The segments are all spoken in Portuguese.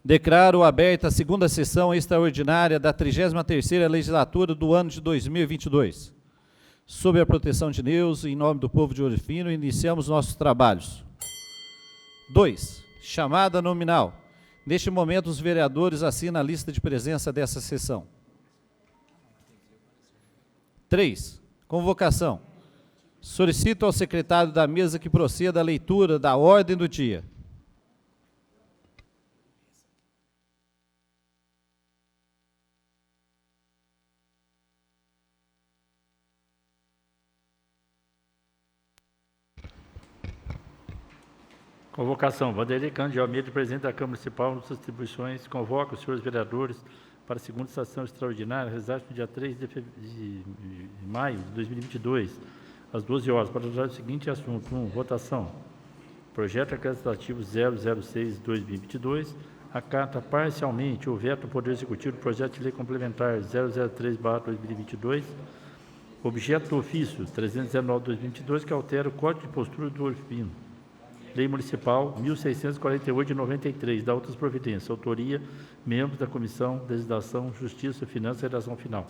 Declaro aberta a segunda sessão extraordinária da 33ª legislatura do ano de 2022. Sob a proteção de Deus, em nome do povo de Ouro Fino, iniciamos nossos trabalhos. 2. Chamada nominal. Neste momento, os vereadores assinam a lista de presença dessa sessão. 3. Convocação. Solicito ao secretário da mesa que proceda à leitura da ordem do dia. Convocação. Vanderlei Cândido de Almeida, presidente da Câmara Municipal, nas suas atribuições, convoca os senhores vereadores para a segunda sessão extraordinária, realizada no dia 3 de maio de 2022, às 12 horas, para tratar o seguinte assunto. 1. Votação. Projeto Legislativo 006-2022 acata parcialmente o veto do Poder Executivo do Projeto de Lei Complementar 003/2022, objeto do ofício 319/2022, que altera o Código de Postura do Ouro Fino, Lei Municipal 1648 de 93, da outras providências. Autoria, membros da Comissão de Legislação, Justiça, Finanças e Redação Final.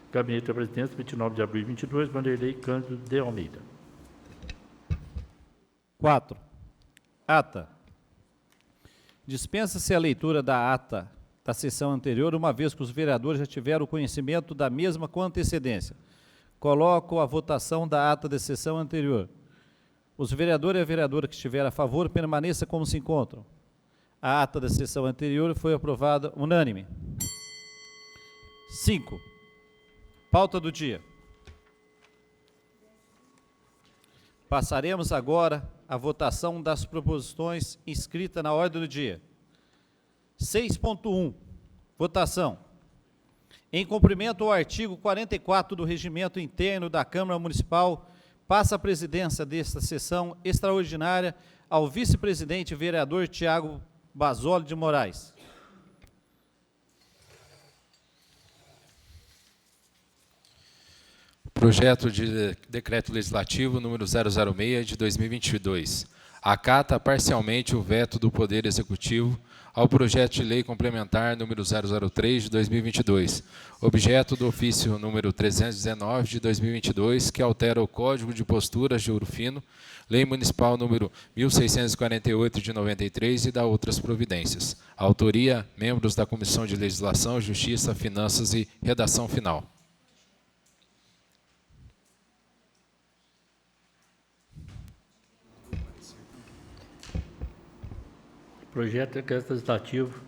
Gabinete da Presidência, 29 de abril de 2022, Vanderlei Cândido de Almeida. 4. Ata. Dispensa-se a leitura da ata da sessão anterior, uma vez que os vereadores já tiveram conhecimento da mesma com antecedência. Coloco a votação da ata da sessão anterior. Os vereadores e a vereadora que estiver a favor, permaneça como se encontram. A ata da sessão anterior foi aprovada unânime. 5. Pauta do dia. Passaremos agora à votação das proposições inscritas na ordem do dia. 6.1. Votação. Em cumprimento ao artigo 44 do Regimento Interno da Câmara Municipal, passa a presidência desta sessão extraordinária ao vice-presidente vereador Tiago Basoli de Moraes. Projeto de Decreto Legislativo número 006 de 2022. Acata parcialmente o veto do Poder Executivo ao projeto de lei complementar número 003 de 2022, objeto do ofício número 319 de 2022, que altera o Código de Posturas de Ouro Fino, Lei Municipal número 1648 de 93 e da outras providências. Autoria, membros da Comissão de Legislação, Justiça, Finanças e Redação Final. Projeto Legislativo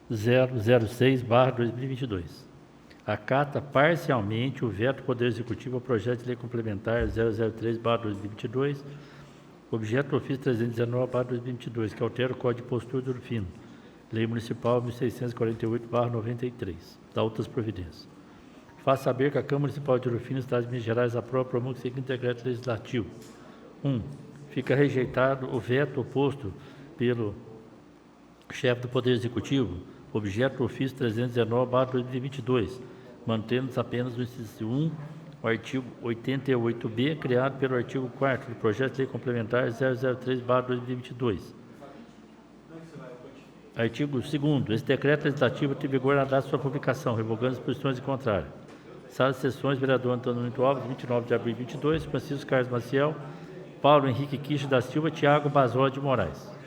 006/2022. Acata parcialmente o veto do Poder Executivo ao projeto de lei complementar 003/2022, objeto do ofício 319/2022, que altera o Código de Postura do Ouro Fino, Lei Municipal 1648/93, da outras providências. Faz saber que a Câmara Municipal de Ouro Fino, Estado de Minas Gerais, aprova o seguinte decreto legislativo. 1. Fica rejeitado o veto oposto pelo chefe do Poder Executivo, objeto do ofício 319/2022, mantendo-se apenas no inciso 1, o artigo 88b, criado pelo artigo 4º do projeto de lei complementar 003/2022. Artigo 2º. Esse decreto legislativo tem vigor na data de sua publicação, revogando as posições em contrário. Sala de sessões, vereador Antônio Nunes Alves, 29 de abril de 2022, Francisco Carlos Maciel, Paulo Henrique Quiche da Silva, Tiago Basoli de Moraes.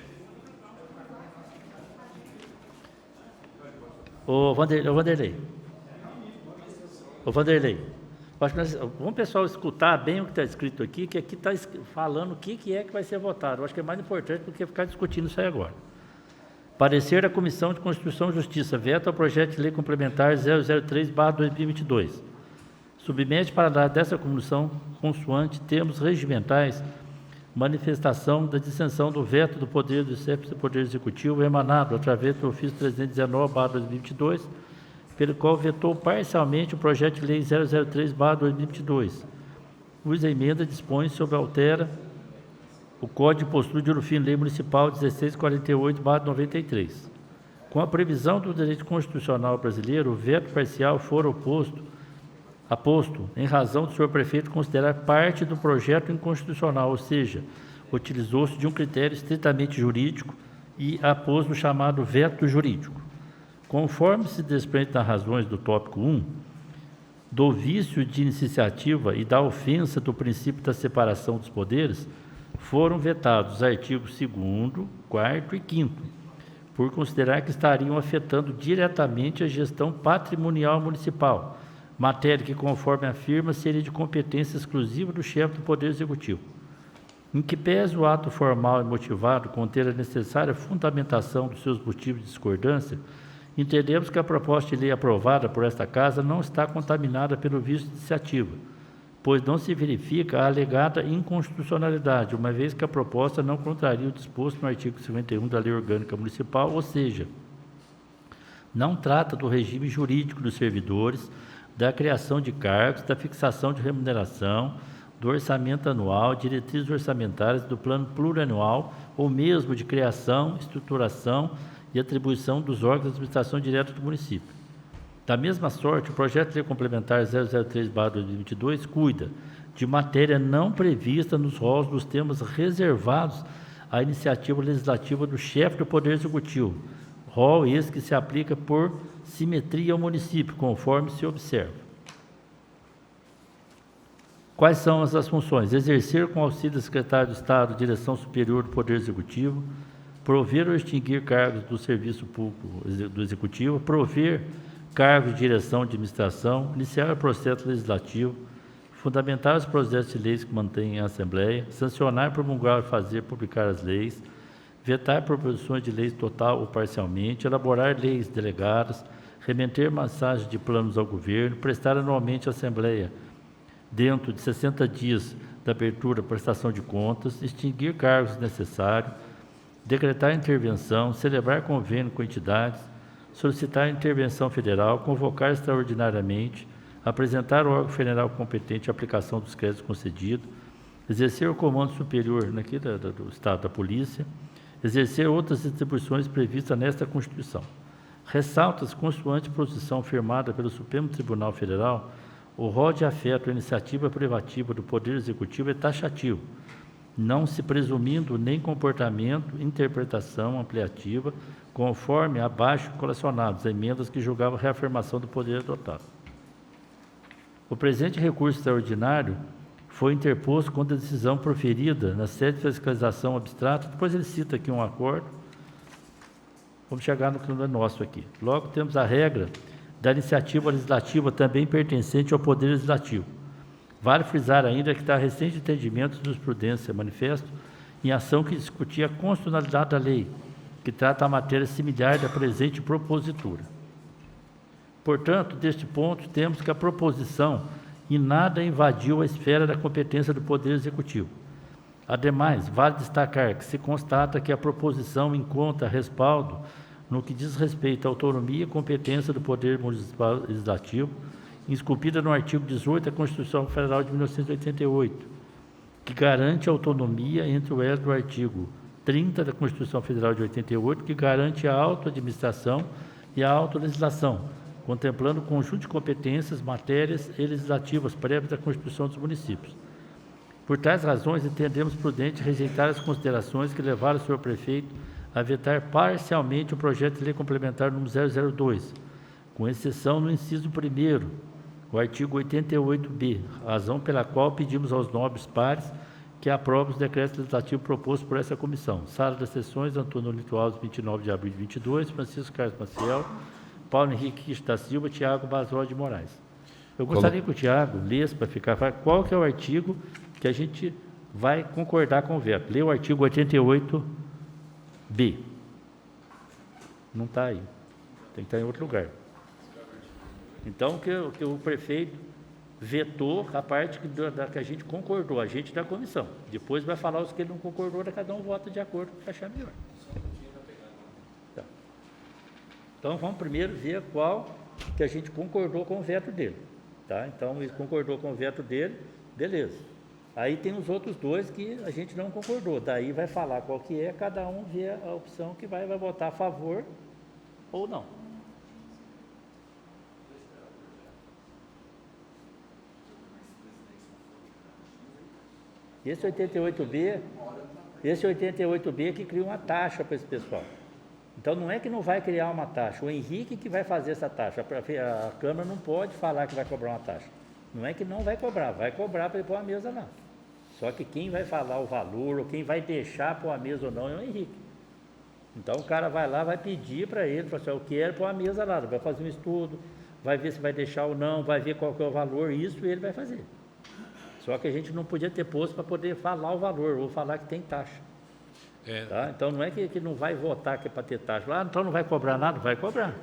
Ô Vanderlei, acho que vamos, pessoal, escutar bem o que está escrito aqui, que aqui está falando o que é que vai ser votado. Eu acho que é mais importante do que ficar discutindo isso aí agora. Parecer da Comissão de Constituição e Justiça, veto ao projeto de lei complementar 003/2022. Submete para a dessa comissão, consoante termos regimentais, manifestação da dissensão do veto do Poder do Poder Executivo emanado através do ofício 319/2022, pelo qual vetou parcialmente o projeto de lei 003/2022, cuja emenda dispõe sobre altera o Código de Postura de Ouro Fino, Lei Municipal 1648/93. Com a previsão do direito constitucional brasileiro, o veto parcial for aposto em razão do senhor prefeito considerar parte do projeto inconstitucional, ou seja, utilizou-se de um critério estritamente jurídico e após no chamado veto jurídico. Conforme se desprende das razões do tópico 1, do vício de iniciativa e da ofensa do princípio da separação dos poderes, foram vetados os artigos 2º, 4º e 5º, por considerar que estariam afetando diretamente a gestão patrimonial municipal, matéria que, conforme afirma, seria de competência exclusiva do chefe do Poder Executivo. Em que pese o ato formal e motivado conter a necessária fundamentação dos seus motivos de discordância, entendemos que a proposta de lei aprovada por esta Casa não está contaminada pelo vício de iniciativa, pois não se verifica a alegada inconstitucionalidade, uma vez que a proposta não contraria o disposto no artigo 51 da Lei Orgânica Municipal, ou seja, não trata do regime jurídico dos servidores, da criação de cargos, da fixação de remuneração, do orçamento anual, diretrizes orçamentárias, do plano plurianual, ou mesmo de criação, estruturação e atribuição dos órgãos de administração direta do município. Da mesma sorte, o projeto de lei complementar 003/2022 cuida de matéria não prevista nos rolos dos temas reservados à iniciativa legislativa do chefe do Poder Executivo, rol esse que se aplica por simetria ao município, conforme se observa. Quais são as funções? Exercer com auxílio do secretário de Estado, direção superior do Poder Executivo, prover ou extinguir cargos do serviço público do Executivo, prover cargos de direção de administração, iniciar o processo legislativo, fundamentar os projetos de leis que mantêm a Assembleia, sancionar, promulgar, fazer, publicar as leis, vetar proposições de leis total ou parcialmente, elaborar leis delegadas, remeter mensagens de planos ao governo, prestar anualmente à Assembleia, dentro de 60 dias da abertura, prestação de contas, extinguir cargos necessários, decretar intervenção, celebrar convênio com entidades, solicitar intervenção federal, convocar extraordinariamente, apresentar ao órgão federal competente a aplicação dos créditos concedidos, exercer o comando superior do Estado da Polícia, exercer outras atribuições previstas nesta Constituição. Ressalta-se, consoante posição firmada pelo Supremo Tribunal Federal, o rol de afeto à iniciativa privativa do Poder Executivo é taxativo, não se presumindo nem comportamento, interpretação ampliativa, conforme abaixo colacionados, emendas que julgavam a reafirmação do poder adotado. O presente recurso extraordinário foi interposto contra a decisão proferida na sede de fiscalização abstrata, depois ele cita aqui um acordo, vamos chegar no que não é nosso aqui. Logo, temos a regra da iniciativa legislativa também pertencente ao Poder Legislativo. Vale frisar ainda que está recente entendimento de jurisprudência manifesto em ação que discutia a constitucionalidade da lei, que trata a matéria similar da presente propositura. Portanto, deste ponto, temos que a proposição em nada invadiu a esfera da competência do Poder Executivo. Ademais, vale destacar que se constata que a proposição encontra respaldo no que diz respeito à autonomia e competência do Poder Municipal Legislativo, esculpida no artigo 18 da Constituição Federal de 1988, que garante a autonomia entre o elo do artigo 30 da Constituição Federal de 88, que garante a autoadministração e a autolegislação, contemplando o conjunto de competências, matérias e legislativas prévias da Constituição dos municípios. Por tais razões, entendemos prudente rejeitar as considerações que levaram o senhor prefeito a vetar parcialmente o projeto de lei complementar número 002, com exceção no inciso 1º, o artigo 88B, razão pela qual pedimos aos nobres pares que aprovem os decretos legislativos propostos por essa comissão. Sala das Sessões, Antônio Lito Alves, 29 de abril de 22, Francisco Carlos Maciel, Paulo Henrique Cristo da Silva, Tiago Basol de Moraes. Eu gostaria que o Tiago lesse para ficar, qual que é o artigo que a gente vai concordar com o veto. Lê o artigo 88B. Não está aí. Tem que estar em outro lugar. Então, que o prefeito vetou a parte que a gente concordou, a gente da comissão. Depois vai falar os que ele não concordou, cada um vota de acordo com o que achar melhor. Tá. Então, vamos primeiro ver qual que a gente concordou com o veto dele. Tá? Então, ele concordou com o veto dele, beleza. Aí tem os outros dois que a gente não concordou. Daí vai falar qual que é, cada um vê a opção que vai votar a favor ou não. Esse 88B que cria uma taxa para esse pessoal. Então, não é que não vai criar uma taxa, o Henrique que vai fazer essa taxa. A Câmara não pode falar que vai cobrar uma taxa. Não é que não vai cobrar para ele pôr a mesa lá. Só que quem vai falar o valor, ou quem vai deixar pôr a mesa ou não, é o Henrique. Então, o cara vai lá, vai pedir para ele, fala assim, eu quero pôr a mesa lá, vai fazer um estudo, vai ver se vai deixar ou não, vai ver qual que é o valor, isso ele vai fazer. Só que a gente não podia ter posto para poder falar o valor, ou falar que tem taxa. Tá? Então, não é que não vai votar que é para ter taxa. Então não vai cobrar nada? Vai cobrar.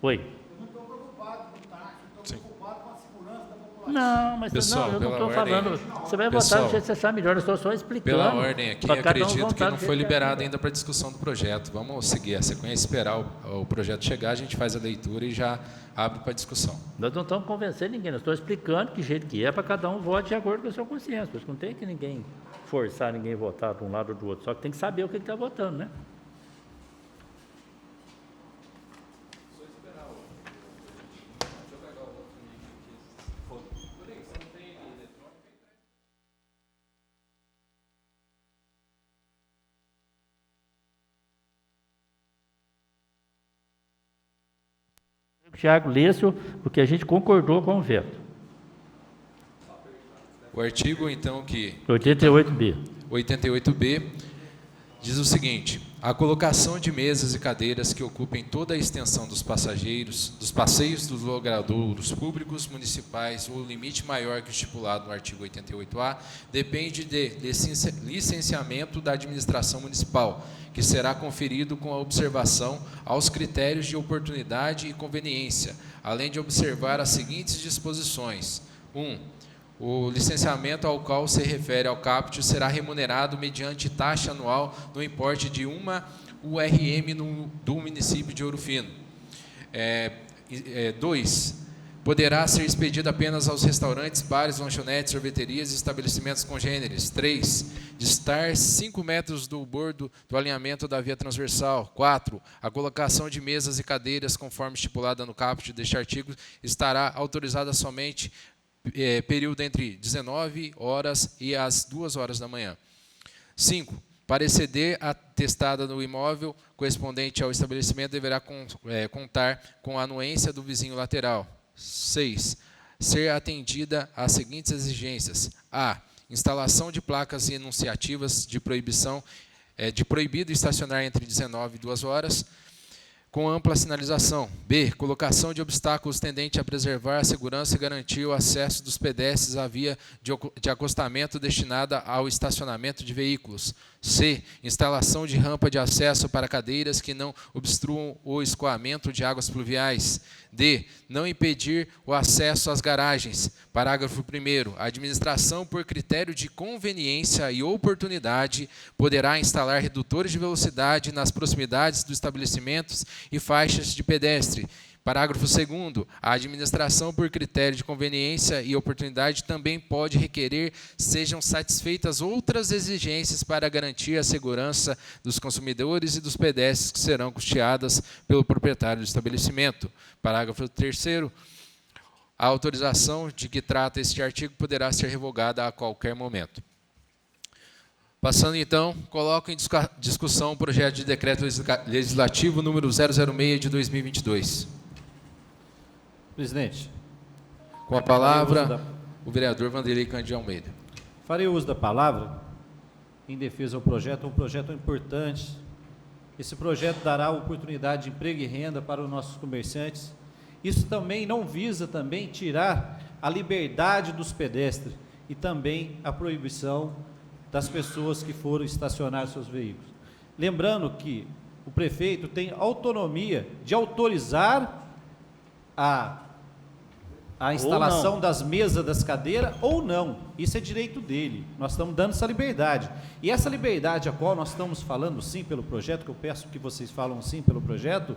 Oi. Eu não estou preocupado com taxa, estou preocupado com a segurança da população. Não, mas pessoal, eu não estou falando. Você vai pessoal, votar do jeito que você achar melhor, eu estou só explicando. Pela ordem aqui, acredito que não foi liberado ainda para discussão do projeto. Vamos seguir a sequência, esperar o projeto chegar, a gente faz a leitura e já abre para discussão. Nós não estamos convencendo ninguém, nós estamos explicando que jeito que é para cada um vote de acordo com a sua consciência. Porque não tem que ninguém forçar ninguém a votar de um lado ou do outro, só que tem que saber o que está votando, né? Tiago, lesse o que a gente concordou com o veto. O artigo, então, que 88B. 88B diz o seguinte: a colocação de mesas e cadeiras que ocupem toda a extensão dos passeios dos logradouros públicos municipais ou limite maior que o estipulado no artigo 88A depende de licenciamento da administração municipal, que será conferido com a observação aos critérios de oportunidade e conveniência, além de observar as seguintes disposições. 1. O licenciamento ao qual se refere ao caput será remunerado mediante taxa anual no importe de uma URM do município de Ouro Fino. 2. Poderá ser expedido apenas aos restaurantes, bares, lanchonetes, sorveterias e estabelecimentos congêneres. 3. Distar 5 metros do bordo do alinhamento da via transversal. 4. A colocação de mesas e cadeiras, conforme estipulada no caput deste artigo, estará autorizada somente período entre 19 horas e as 2 horas da manhã. 5. Para exceder a testada no imóvel correspondente ao estabelecimento, deverá contar com a anuência do vizinho lateral. 6. Ser atendida às seguintes exigências. A. Instalação de placas enunciativas de proibição, de proibido estacionar entre 19 e 2 horas, com ampla sinalização. B. Colocação de obstáculos tendente a preservar a segurança e garantir o acesso dos pedestres à via de acostamento destinada ao estacionamento de veículos. C. Instalação de rampa de acesso para cadeiras que não obstruam o escoamento de águas pluviais. D. Não impedir o acesso às garagens. Parágrafo 1º. A administração, por critério de conveniência e oportunidade, poderá instalar redutores de velocidade nas proximidades dos estabelecimentos e faixas de pedestre. Parágrafo 2º. A administração, por critério de conveniência e oportunidade, também pode requerer sejam satisfeitas outras exigências para garantir a segurança dos consumidores e dos pedestres que serão custeadas pelo proprietário do estabelecimento. Parágrafo 3º. A autorização de que trata este artigo poderá ser revogada a qualquer momento. Passando, então, coloco em discussão o projeto de decreto legislativo número 006 de 2022. Presidente. Com a palavra, o vereador Vanderlei Cândido Almeida. Farei uso da palavra em defesa do projeto, um projeto importante. Esse projeto dará oportunidade de emprego e renda para os nossos comerciantes. Isso também não visa também tirar a liberdade dos pedestres e também a proibição das pessoas que foram estacionar seus veículos. Lembrando que o prefeito tem autonomia de autorizar a instalação das mesas, das cadeiras, ou não. Isso é direito dele. Nós estamos dando essa liberdade. E essa liberdade a qual nós estamos falando sim pelo projeto, que eu peço que vocês falam sim pelo projeto,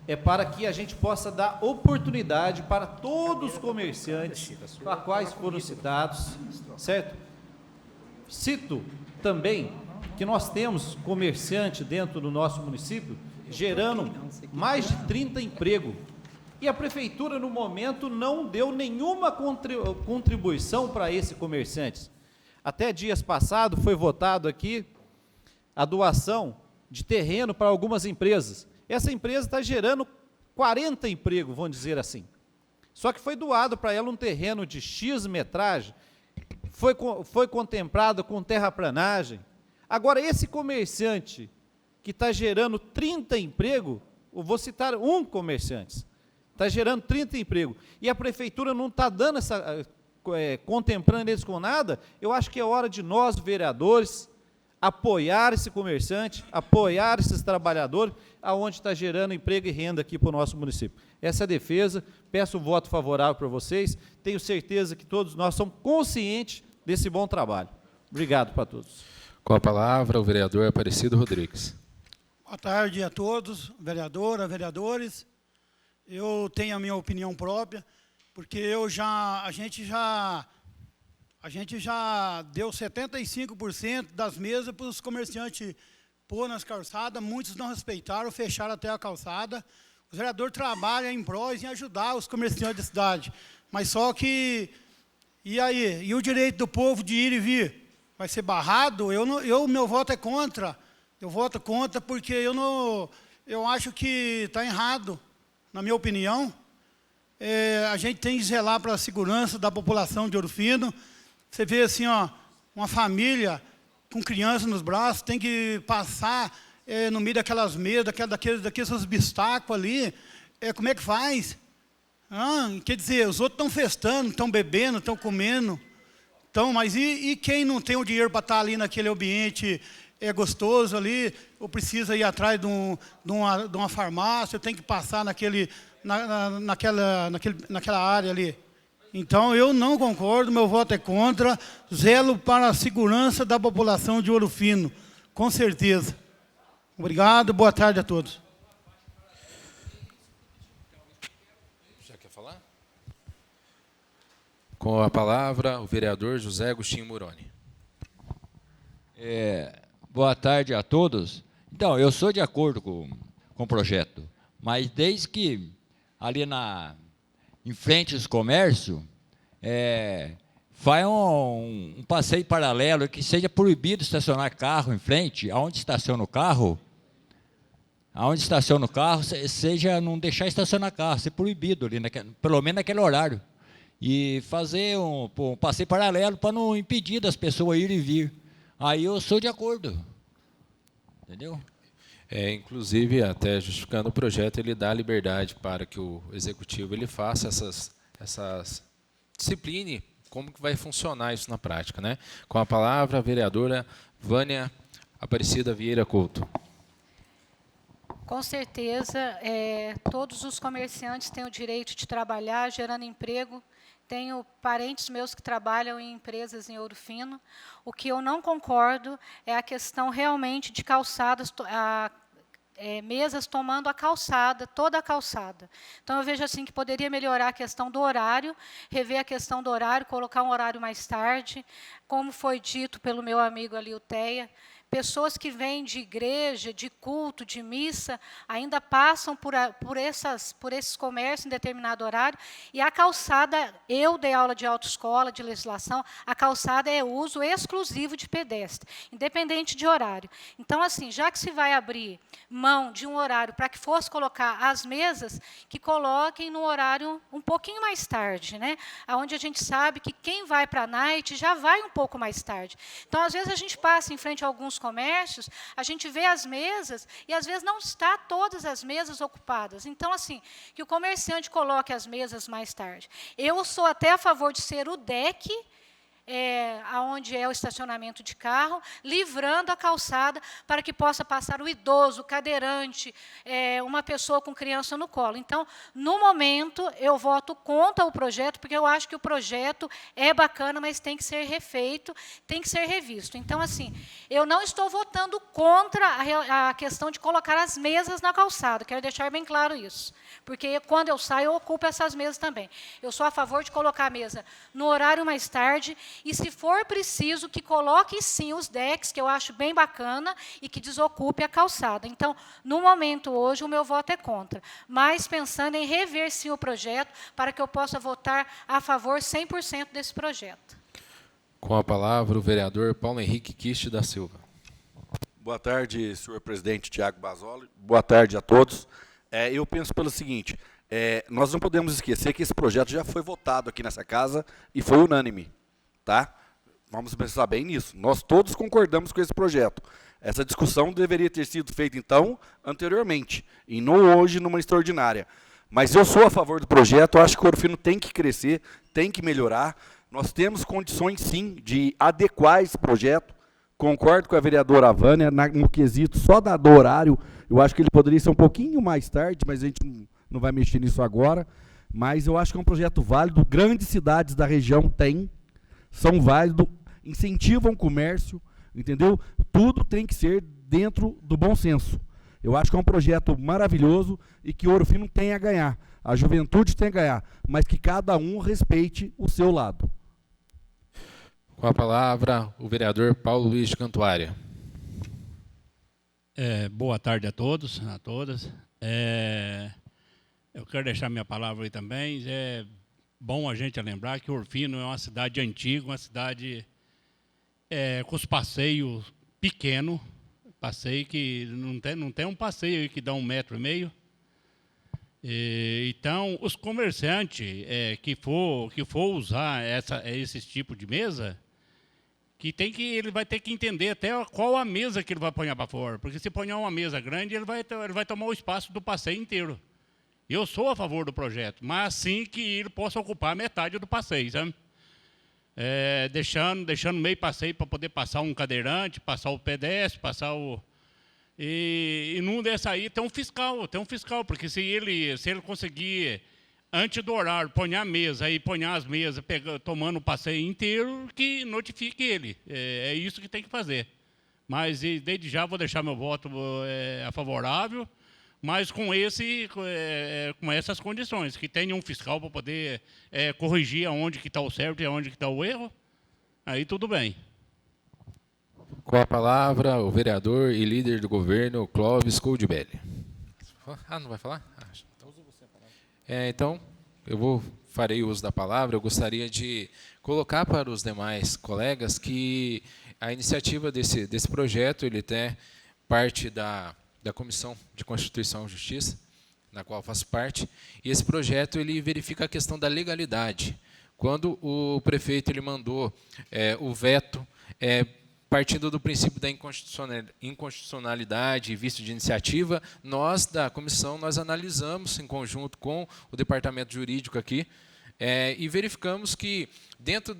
é para que a gente possa dar oportunidade para todos os comerciantes, para quais foram citados, certo? Cito também que nós temos comerciante dentro do nosso município gerando mais de 30 empregos. E a prefeitura, no momento, não deu nenhuma contribuição para esses comerciantes. Até dias passados foi votado aqui a doação de terreno para algumas empresas. Essa empresa está gerando 40 empregos, vamos dizer assim. Só que foi doado para ela um terreno de X metragem, foi contemplado com terraplanagem. Agora, esse comerciante que está gerando 30 empregos, eu vou citar um comerciante, está gerando 30 empregos, e a prefeitura não está dando contemplando eles com nada. Eu acho que é hora de nós, vereadores, apoiar esse comerciante, apoiar esses trabalhadores, aonde está gerando emprego e renda aqui para o nosso município. Essa é a defesa, peço um voto favorável para vocês, tenho certeza que todos nós somos conscientes desse bom trabalho. Obrigado para todos. Com a palavra, o vereador Aparecido Rodrigues. Boa tarde a todos, vereadora, vereadores. Eu tenho a minha opinião própria, porque a gente já deu 75% das mesas para os comerciantes pôr nas calçadas, muitos não respeitaram, fecharam até a calçada. O vereador trabalha em prós em ajudar os comerciantes da cidade, mas só que, e aí? E o direito do povo de ir e vir? Vai ser barrado? Meu voto é contra. Eu voto contra porque eu acho que está errado, na minha opinião. A gente tem que zelar para a segurança da população de Ouro Fino. Você vê assim, ó, uma família com criança nos braços, tem que passar no meio daquelas mesas, daqueles obstáculos ali. Como é que faz? Quer dizer, os outros estão festando, estão bebendo, estão comendo. Então, mas e quem não tem o dinheiro para estar ali naquele ambiente gostoso ali, ou precisa ir atrás de uma farmácia, tem que passar naquela área ali? Então, eu não concordo, meu voto é contra, zelo para a segurança da população de Ouro Fino, com certeza. Obrigado, boa tarde a todos. Já quer falar? Com a palavra, o vereador José Agostinho Muroni. Boa tarde a todos. Então, eu sou de acordo com o projeto, mas desde que ali em frente aos comércios, faz um passeio paralelo, que seja proibido estacionar carro em frente, aonde estaciona o carro, seja não deixar estacionar carro, ser proibido ali, pelo menos naquele horário. E fazer um passeio paralelo para não impedir das pessoas ir e vir. Aí eu sou de acordo. Entendeu? Inclusive, até justificando o projeto, ele dá liberdade para que o executivo ele faça essas discipline, como que vai funcionar isso na prática, né? Com a palavra, a vereadora Vânia Aparecida Vieira Couto. Com certeza, todos os comerciantes têm o direito de trabalhar, gerando emprego. Tenho parentes meus que trabalham em empresas em Ouro Fino. O que eu não concordo é a questão realmente de calçadas, mesas tomando a calçada, toda a calçada. Então, eu vejo assim que poderia melhorar a questão do horário, rever a questão do horário, colocar um horário mais tarde, como foi dito pelo meu amigo ali, o Teia. Pessoas que vêm de igreja, de culto, de missa, ainda passam por esses comércios em determinado horário. E a calçada, eu dei aula de autoescola, de legislação, a calçada é uso exclusivo de pedestre, independente de horário. Então, assim, já que se vai abrir mão de um horário para que fosse colocar as mesas, que coloquem no horário um pouquinho mais tarde, né? Onde a gente sabe que quem vai para a night já vai um pouco mais tarde. Então, às vezes, a gente passa em frente a alguns comércios, a gente vê as mesas e, às vezes, não está todas as mesas ocupadas. Então, assim, que o comerciante coloque as mesas mais tarde. Eu sou até a favor de ser o deck, onde é o estacionamento de carro, livrando a calçada para que possa passar o idoso, o cadeirante, uma pessoa com criança no colo. Então, no momento, eu voto contra o projeto, porque eu acho que o projeto é bacana, mas tem que ser refeito, tem que ser revisto. Então, assim, eu não estou votando contra a questão de colocar as mesas na calçada, quero deixar bem claro isso, porque quando eu saio, eu ocupo essas mesas também. Eu sou a favor de colocar a mesa no horário mais tarde, e, se for preciso, que coloque, sim, os decks, que eu acho bem bacana, e que desocupe a calçada. Então, no momento, hoje, o meu voto é contra. Mas pensando em rever, sim, o projeto, para que eu possa votar a favor 100% desse projeto. Com a palavra, o vereador Paulo Henrique Kist da Silva. Boa tarde, senhor presidente Tiago Basoli. Boa tarde a todos. Eu penso pelo seguinte, nós não podemos esquecer que esse projeto já foi votado aqui nessa casa e foi unânime, tá? Vamos pensar bem nisso. Nós todos concordamos com esse projeto. Essa discussão deveria ter sido feita, então, anteriormente, e não hoje, numa extraordinária. Mas eu sou a favor do projeto, acho que o Ouro Fino tem que crescer, tem que melhorar. Nós temos condições, sim, de adequar esse projeto. Concordo com a vereadora Vânia, no quesito só do horário. Eu acho que ele poderia ser um pouquinho mais tarde, mas a gente não vai mexer nisso agora. Mas eu acho que é um projeto válido. Grandes cidades da região são válidos, incentivam o comércio, entendeu? Tudo tem que ser dentro do bom senso. Eu acho que é um projeto maravilhoso e que o Ouro Fino tem a ganhar. A juventude tem a ganhar, mas que cada um respeite o seu lado. Com a palavra, o vereador Paulo Luiz de Cantuária. Boa tarde a todos, a todas. Eu quero deixar minha palavra aí também. É bom a gente lembrar que Ouro Fino é uma cidade antiga, uma cidade com os passeios pequenos, passeio que não tem um passeio aí que dá 1,5 metro. Então, os comerciantes que for usar esse tipo de mesa, ele vai ter que entender até qual a mesa que ele vai pôr para fora. Porque se pôr uma mesa grande, ele vai tomar o espaço do passeio inteiro. Eu sou a favor do projeto, mas assim que ele possa ocupar metade do passeio, sabe? Deixando meio passeio para poder passar um cadeirante, passar o pedestre, passar o... E num dessa aí tem um fiscal, porque se ele conseguir, antes do horário, pôr a mesa e pôr as mesas, tomando o passeio inteiro, que notifique ele. É isso que tem que fazer. Mas desde já vou deixar meu voto a favorável, mas com essas condições, que tenha um fiscal para poder corrigir aonde que está o certo e aonde que está o erro, aí tudo bem. Com a palavra, o vereador e líder do governo, Clóvis Coldebelli. Não vai falar? Então, farei uso da palavra. Eu gostaria de colocar para os demais colegas que a iniciativa desse projeto, ele tem parte da Comissão de Constituição e Justiça, na qual faço parte, e esse projeto ele verifica a questão da legalidade. Quando o prefeito ele mandou o veto, partindo do princípio da inconstitucionalidade e vício de iniciativa, nós, da comissão, nós analisamos em conjunto com o departamento jurídico aqui e verificamos que, dentro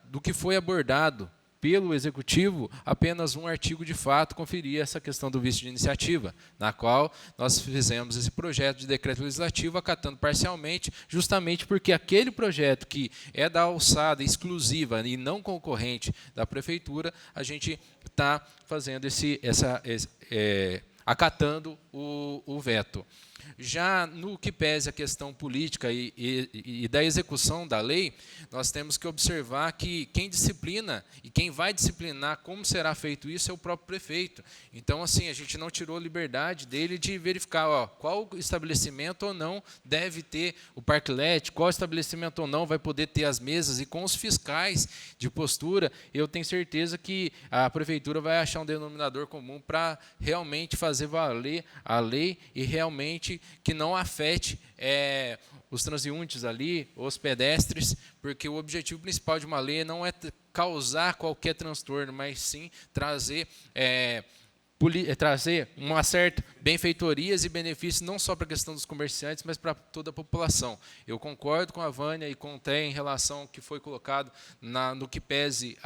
do que foi abordado pelo Executivo, apenas um artigo de fato conferia essa questão do vício de iniciativa, na qual nós fizemos esse projeto de decreto legislativo acatando parcialmente, justamente porque aquele projeto que é da alçada exclusiva e não concorrente da Prefeitura, a gente está fazendo acatando o veto. Já no que pese a questão política e da execução da lei, nós temos que observar que quem disciplina e quem vai disciplinar como será feito isso é o próprio prefeito. Então, assim, a gente não tirou a liberdade dele de verificar qual estabelecimento ou não deve ter o parklet, qual estabelecimento ou não vai poder ter as mesas, e com os fiscais de postura, eu tenho certeza que a prefeitura vai achar um denominador comum para realmente fazer valer a lei e realmente que não afete os transeuntes ali, os pedestres, porque o objetivo principal de uma lei não é causar qualquer transtorno, mas sim trazer uma certa benfeitorias e benefícios, não só para a questão dos comerciantes, mas para toda a população. Eu concordo com a Vânia e com o Té em relação ao que foi colocado no que pese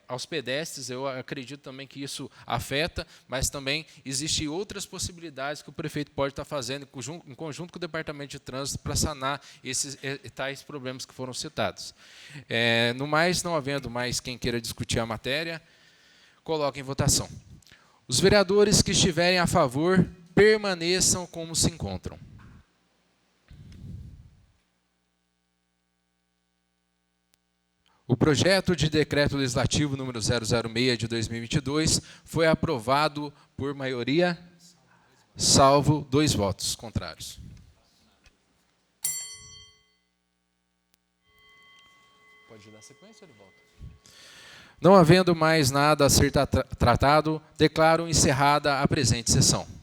aos pedestres. Eu acredito também que isso afeta, mas também existem outras possibilidades que o prefeito pode estar fazendo em conjunto com o Departamento de Trânsito para sanar esses tais problemas que foram citados. No mais, não havendo mais quem queira discutir a matéria, coloco em votação. Os vereadores que estiverem a favor, permaneçam como se encontram. O projeto de decreto legislativo número 006 de 2022 foi aprovado por maioria, salvo 2 votos contrários. Pode dar sequência ou ele volta? Não havendo mais nada a ser tratado, declaro encerrada a presente sessão.